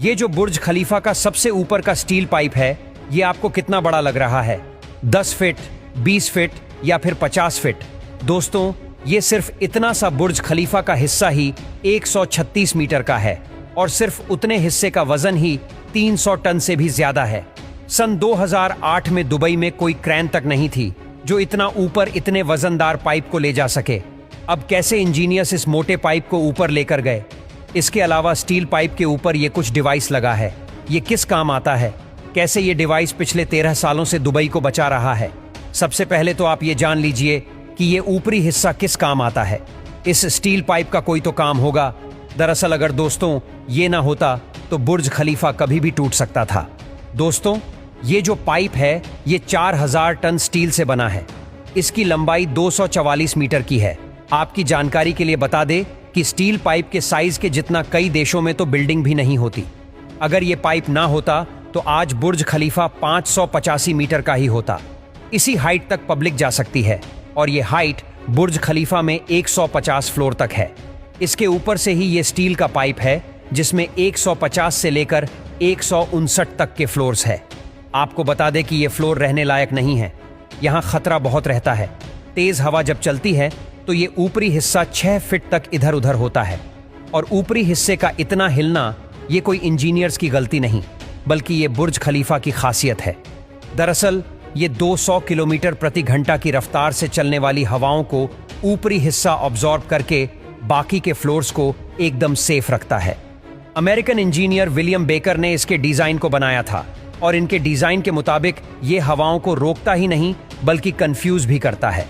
ये जो बुर्ज खलीफा का सबसे ऊपर का स्टील पाइप है, ये आपको कितना बड़ा लग रहा है? 10 फीट, 20 फीट या फिर 50 फीट? दोस्तों, ये सिर्फ इतना सा बुर्ज खलीफा का हिस्सा ही 136 मीटर का है और सिर्फ उतने हिस्से का वजन ही 300 टन से भी ज्यादा है। सन 2008 में दुबई में कोई क्रेन तक नहीं थी जो इतना ऊपर इतने वजनदार पाइप को ले जा सके। अब कैसे इंजीनियर्स इस मोटे पाइप को ऊपर लेकर गए? इसके अलावा स्टील पाइप के ऊपर ये कुछ डिवाइस लगा है, ये किस काम आता है? कैसे ये डिवाइस पिछले 13 सालों से दुबई को बचा रहा है? सबसे पहले तो आप ये जान लीजिए कि ये ऊपरी हिस्सा किस काम आता है। इस स्टील पाइप का कोई तो काम होगा। दरअसल अगर दोस्तों ये ना होता तो बुर्ज खलीफा कभी भी टूट सकता था। दोस्तों, ये जो पाइप है ये 4000 टन स्टील से बना है। इसकी लंबाई 244 मीटर की है। आपकी जानकारी के लिए बता दें कि स्टील पाइप के साइज के जितना कई देशों में तो बिल्डिंग भी नहीं होती। अगर ये पाइप ना होता तो आज बुर्ज खलीफा 585 मीटर का ही होता। इसी हाइट तक पब्लिक जा सकती है और ये हाइट बुर्ज खलीफा में 150 फ्लोर तक है। इसके ऊपर से ही ये स्टील का पाइप है जिसमें 150 से लेकर 159 तक के फ्लोर्स है। आपको बता दें कि ये फ्लोर रहने लायक नहीं है, यहाँ खतरा बहुत रहता है। तेज हवा जब चलती है तो ये ऊपरी हिस्सा 6 फीट तक इधर उधर होता है और ऊपरी हिस्से का इतना हिलना ये कोई इंजीनियर्स की गलती नहीं, बल्कि ये बुर्ज खलीफा की खासियत है। दरअसल ये 200 किलोमीटर प्रति घंटा की रफ्तार से चलने वाली हवाओं को ऊपरी हिस्सा ऑब्जॉर्ब करके बाकी के फ्लोर्स को एकदम सेफ रखता है। अमेरिकन इंजीनियर विलियम बेकर ने इसके डिजाइन को बनाया था और इनके डिजाइन के मुताबिक ये हवाओं को रोकता ही नहीं बल्कि कंफ्यूज भी करता है।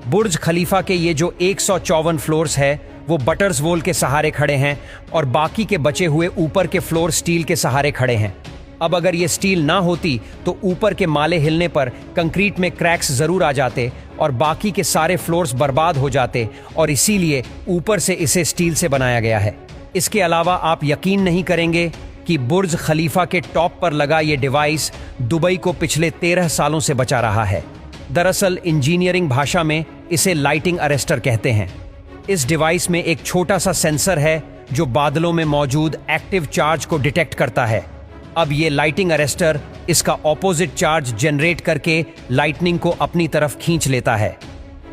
बुर्ज खलीफा के ये जो 154 फ्लोर्स है वो बटर्स वॉल के सहारे खड़े हैं और बाकी के बचे हुए ऊपर के फ्लोर स्टील के सहारे खड़े हैं। अब अगर ये स्टील ना होती तो ऊपर के माले हिलने पर कंक्रीट में क्रैक्स जरूर आ जाते और बाकी के सारे फ्लोर्स बर्बाद हो जाते और इसीलिए ऊपर से इसे स्टील से बनाया गया है। इसके अलावा आप यकीन नहीं करेंगे कि बुर्ज खलीफा के टॉप पर लगा ये डिवाइस दुबई को पिछले 13 सालों से बचा रहा है। दरअसल इंजीनियरिंग भाषा में इसे लाइटिंग अरेस्टर कहते हैं। इस डिवाइस में एक छोटा सा सेंसर है जो बादलों में मौजूद एक्टिव चार्ज को डिटेक्ट करता है। अब ये लाइटिंग अरेस्टर इसका ऑपोजिट चार्ज जनरेट करके लाइटनिंग को अपनी तरफ खींच लेता है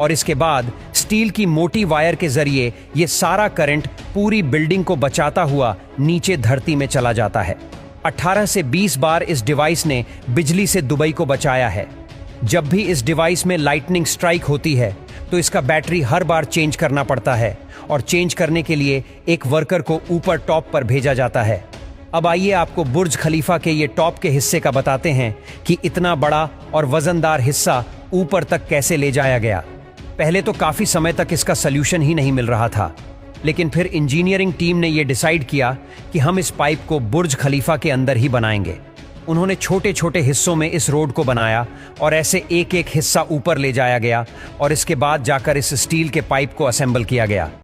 और इसके बाद स्टील की मोटी वायर के जरिए ये सारा करंट पूरी बिल्डिंग को बचाता हुआ नीचे धरती में चला जाता है। 18 से 20 बार इस डिवाइस ने बिजली से दुबई को बचाया है। जब भी इस डिवाइस में लाइटनिंग स्ट्राइक होती है तो इसका बैटरी हर बार चेंज करना पड़ता है और चेंज करने के लिए एक वर्कर को ऊपर टॉप पर भेजा जाता है। अब आइए आपको बुर्ज खलीफा के ये टॉप के हिस्से का बताते हैं कि इतना बड़ा और वजनदार हिस्सा ऊपर तक कैसे ले जाया गया। पहले तो काफी समय तक इसका सल्यूशन ही नहीं मिल रहा था, लेकिन फिर इंजीनियरिंग टीम ने यह डिसाइड किया कि हम इस पाइप को बुर्ज खलीफा के अंदर ही बनाएंगे। उन्होंने छोटे छोटे हिस्सों में इस रोड को बनाया और ऐसे एक एक हिस्सा ऊपर ले जाया गया और इसके बाद जाकर इस स्टील के पाइप को असेंबल किया गया।